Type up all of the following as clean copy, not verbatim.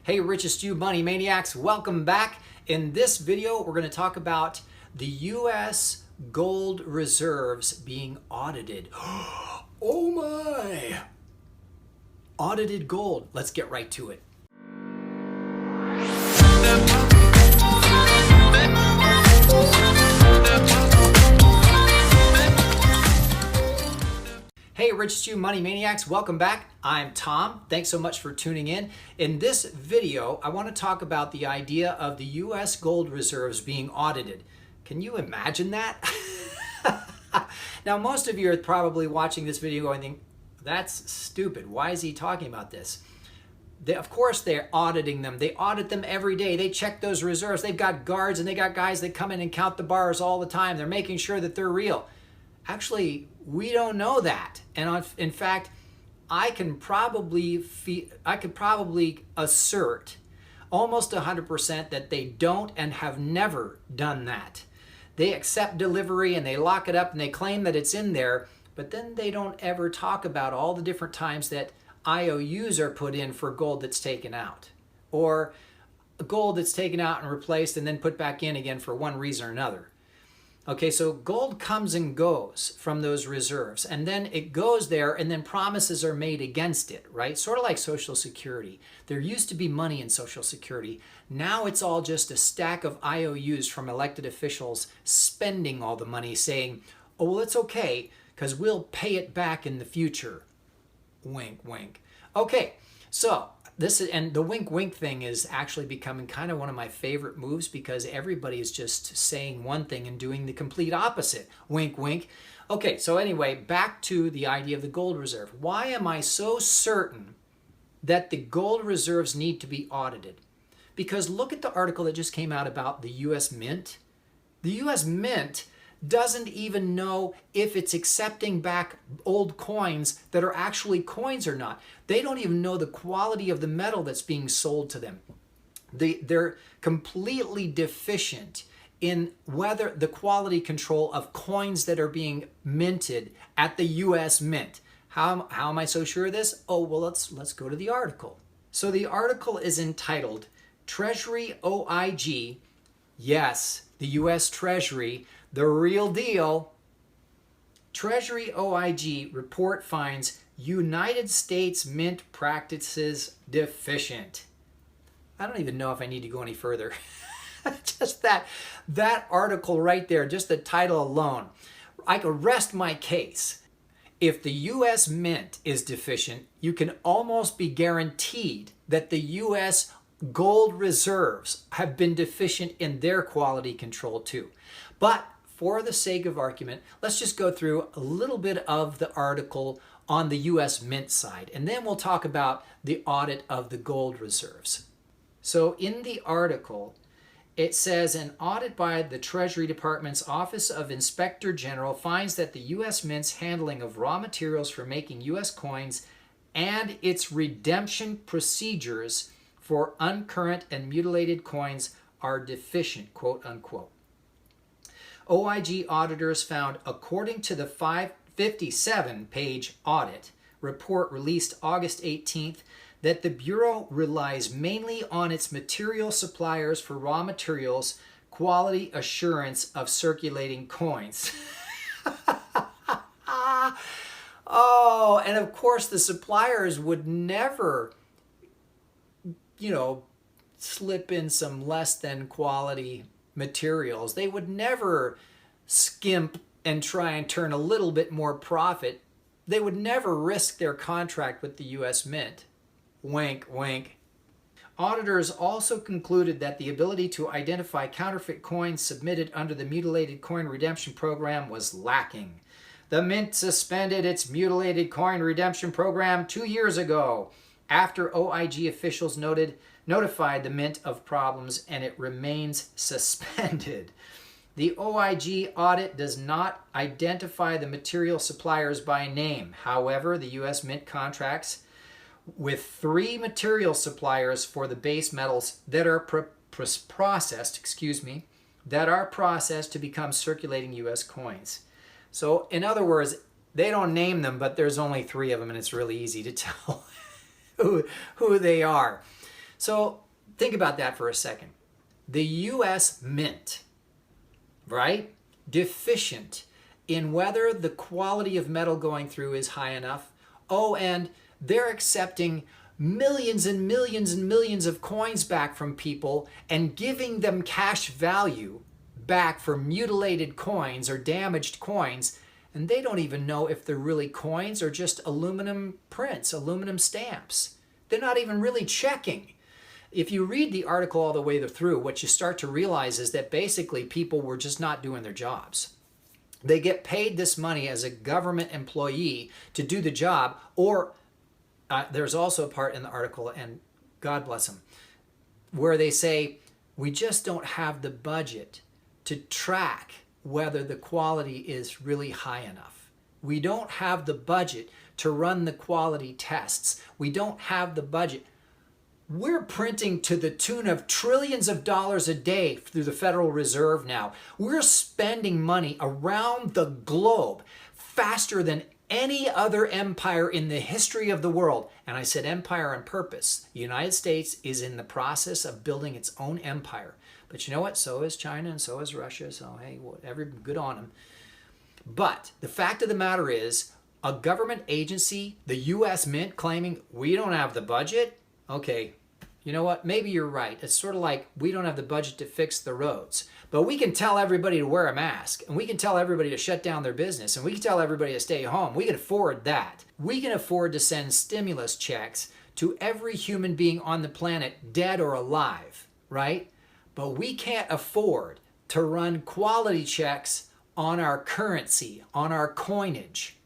Hey, Richest you money maniacs, welcome back. In this video, we're going to talk about the U.S. gold reserves being audited. Oh my! Audited gold. Let's get right to it. Hey, Richest you money maniacs, welcome back. I'm Tom. Thanks so much for tuning in. In this video, I want to talk about the idea of the U.S. gold reserves being audited. Can you imagine that? Now, most of you are probably watching this video going, that's stupid. Why is he talking about this? Of course, they're auditing them. They audit them every day. They check those reserves. They've got guards and they got guys that come in and count the bars all the time. They're making sure that they're real. Actually, we don't know that. And in fact, I could probably assert almost 100% that they don't and have never done that. They accept delivery and they lock it up and they claim that it's in there, but then they don't ever talk about all the different times that IOUs are put in for gold that's taken out, or gold that's taken out and replaced and then put back in again for one reason or another. Okay, so gold comes and goes from those reserves, and then it goes there, and then promises are made against it, right? Sort of like Social Security. There used to be money in Social Security. Now it's all just a stack of IOUs from elected officials spending all the money, saying, oh, well, it's okay, because we'll pay it back in the future. Wink, wink. Okay, so and the wink wink thing is actually becoming kind of one of my favorite moves, because everybody is just saying one thing and doing the complete opposite. Wink wink. Okay, so anyway, back to the idea of the gold reserve. Why am I so certain that the gold reserves need to be audited? Because look at the article that just came out about the US Mint. The US Mint doesn't even know if it's accepting back old coins that are actually coins or not. They don't even know the quality of the metal that's being sold to them. They're completely deficient in whether the quality control of coins that are being minted at the US Mint. How am I so sure of this? Oh, well, let's go to the article. So the article is entitled Treasury OIG, yes, the US Treasury, the real deal. Treasury OIG report finds United States Mint practices deficient. I don't even know if I need to go any further. Just that article right there, just the title alone, I could rest my case. If the US Mint is deficient, you can almost be guaranteed that the US gold reserves have been deficient in their quality control too. But for the sake of argument, let's just go through a little bit of the article on the US Mint side, and then we'll talk about the audit of the gold reserves. So in the article, it says an audit by the Treasury Department's Office of Inspector General finds that the US Mint's handling of raw materials for making US coins and its redemption procedures for uncurrent and mutilated coins are deficient, quote unquote. OIG auditors found, according to the 557-page audit report released August 18th, that the Bureau relies mainly on its material suppliers for raw materials, quality assurance of circulating coins. Oh, and of course the suppliers would never, slip in some less than quality materials. They would never skimp and try and turn a little bit more profit. They would never risk their contract with the US Mint. Wink, wink. Auditors also concluded that the ability to identify counterfeit coins submitted under the Mutilated Coin Redemption Program was lacking. The Mint suspended its Mutilated Coin Redemption Program 2 years ago after OIG officials notified the Mint of problems, and it remains suspended. The OIG audit does not identify the material suppliers by name. However, the U.S. Mint contracts with 3 material suppliers for the base metals that are processed to become circulating U.S. coins. So, in other words, they don't name them, but there's only 3 of them, and it's really easy to tell who they are. So think about that for a second. The U.S. Mint, right? Deficient in whether the quality of metal going through is high enough. Oh, and they're accepting millions and millions and millions of coins back from people and giving them cash value back for mutilated coins or damaged coins, and they don't even know if they're really coins or just aluminum prints, aluminum stamps. They're not even really checking. If you read the article all the way through, what you start to realize is that basically people were just not doing their jobs. They get paid this money as a government employee to do the job, or there's also a part in the article, and God bless them, where they say, we just don't have the budget to track whether the quality is really high enough. We don't have the budget to run the quality tests. We don't have the budget. We're printing to the tune of trillions of dollars a day through the Federal Reserve now. We're spending money around the globe faster than any other empire in the history of the world. And I said empire on purpose. The United States is in the process of building its own empire. But you know what? So is China and so is Russia. So hey, whatever, good on them. But the fact of the matter is, a government agency, the U.S. Mint, claiming we don't have the budget. Okay, you know what? Maybe you're right. It's sort of like we don't have the budget to fix the roads, but we can tell everybody to wear a mask, and we can tell everybody to shut down their business, and we can tell everybody to stay home. We can afford that. We can afford to send stimulus checks to every human being on the planet, dead or alive, right? But we can't afford to run quality checks on our currency, on our coinage.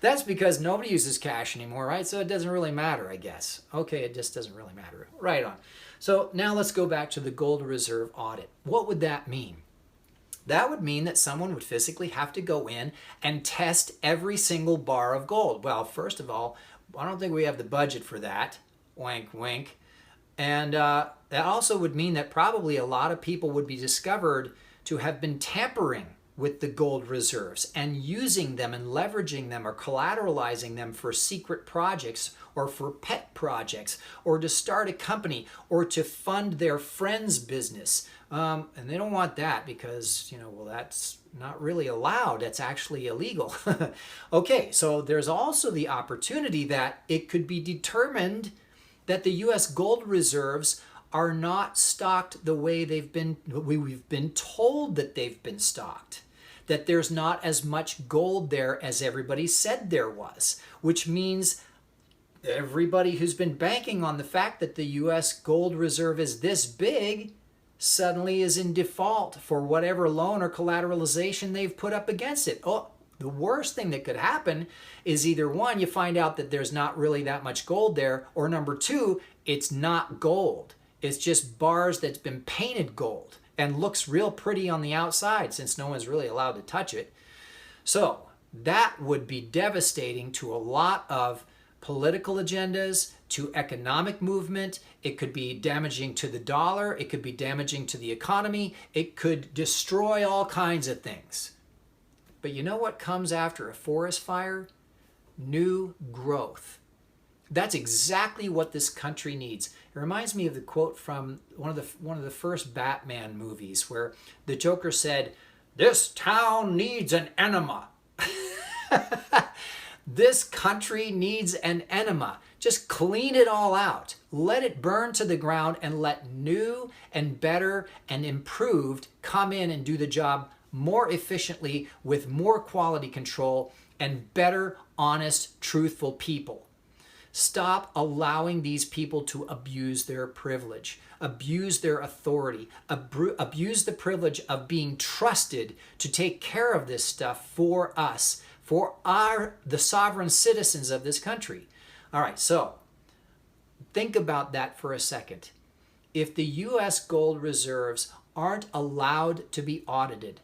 That's because nobody uses cash anymore, right? So it doesn't really matter, I guess. Okay, it just doesn't really matter. Right on. So now let's go back to the gold reserve audit. What would that mean? That would mean that someone would physically have to go in and test every single bar of gold. Well, first of all, I don't think we have the budget for that. Wink, wink. And that also would mean that probably a lot of people would be discovered to have been tampering with the gold reserves and using them and leveraging them or collateralizing them for secret projects or for pet projects or to start a company or to fund their friend's business. And they don't want that because, well, that's not really allowed. That's actually illegal. Okay, so there's also the opportunity that it could be determined that the U.S. gold reserves are not stocked the way we've been told that they've been stocked. That there's not as much gold there as everybody said there was, which means everybody who's been banking on the fact that the U.S. gold reserve is this big suddenly is in default for whatever loan or collateralization they've put up against it. Oh, the worst thing that could happen is either one, you find out that there's not really that much gold there, or number two, it's not gold. It's just bars that's been painted gold and looks real pretty on the outside since no one's really allowed to touch it. So that would be devastating to a lot of political agendas, to economic movement. It could be damaging to the dollar. It could be damaging to the economy. It could destroy all kinds of things. But you know what comes after a forest fire? New growth. That's exactly what this country needs. It reminds me of the quote from one of the first Batman movies where the Joker said, "This town needs an enema." This country needs an enema. Just clean it all out. Let it burn to the ground and let new and better and improved come in and do the job more efficiently with more quality control and better, honest, truthful people. Stop allowing these people to abuse their privilege, abuse their authority, abuse the privilege of being trusted to take care of this stuff for us, for the sovereign citizens of this country. All right, so think about that for a second. If the U.S. gold reserves aren't allowed to be audited,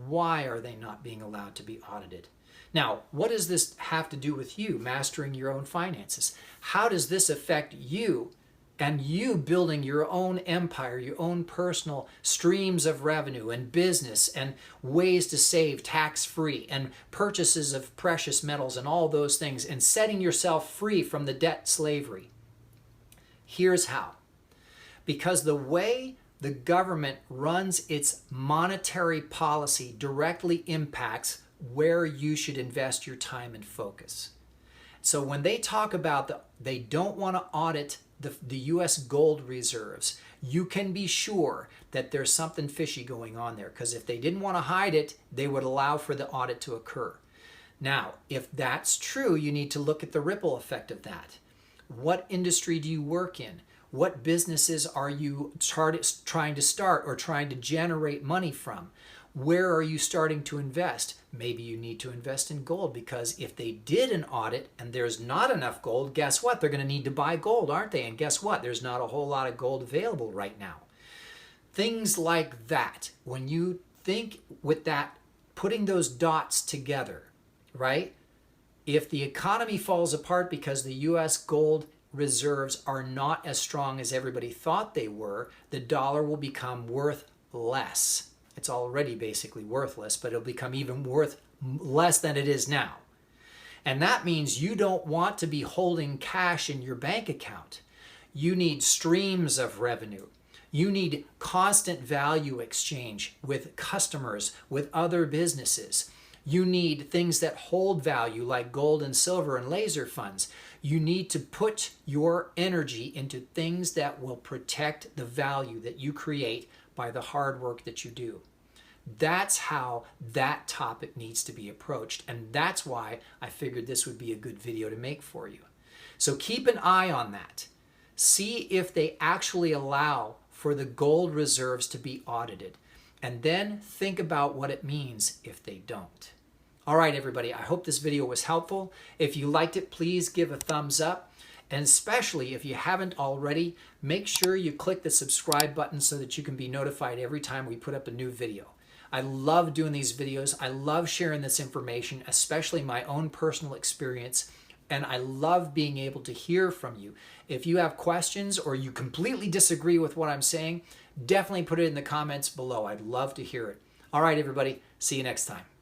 why are they not being allowed to be audited? Now, what does this have to do with you mastering your own finances? How does this affect you and you building your own empire, your own personal streams of revenue and business and ways to save tax-free and purchases of precious metals and all those things and setting yourself free from the debt slavery? Here's how. Because the way the government runs its monetary policy directly impacts where you should invest your time and focus. So when they talk about they don't want to audit the U.S. gold reserves, you can be sure that there's something fishy going on there, because if they didn't want to hide it, they would allow for the audit to occur. Now, if that's true, you need to look at the ripple effect of that. What industry do you work in? What businesses are you trying to start or trying to generate money from? Where are you starting to invest? Maybe you need to invest in gold, because if they did an audit and there's not enough gold, guess what? They're going to need to buy gold, aren't they? And guess what? There's not a whole lot of gold available right now. Things like that. When you think with that, putting those dots together, right? If the economy falls apart because the U.S. gold reserves are not as strong as everybody thought they were, the dollar will become worth less. It's already basically worthless, but it'll become even worth less than it is now. And that means you don't want to be holding cash in your bank account. You need streams of revenue. You need constant value exchange with customers, with other businesses. You need things that hold value like gold and silver and laser funds. You need to put your energy into things that will protect the value that you create by the hard work that you do. That's how that topic needs to be approached. And that's why I figured this would be a good video to make for you. So keep an eye on that. See if they actually allow for the gold reserves to be audited. And then think about what it means if they don't. All right, everybody, I hope this video was helpful. If you liked it, please give a thumbs up. And especially if you haven't already, make sure you click the subscribe button so that you can be notified every time we put up a new video. I love doing these videos. I love sharing this information, especially my own personal experience. And I love being able to hear from you. If you have questions or you completely disagree with what I'm saying, definitely put it in the comments below. I'd love to hear it. All right, everybody. See you next time.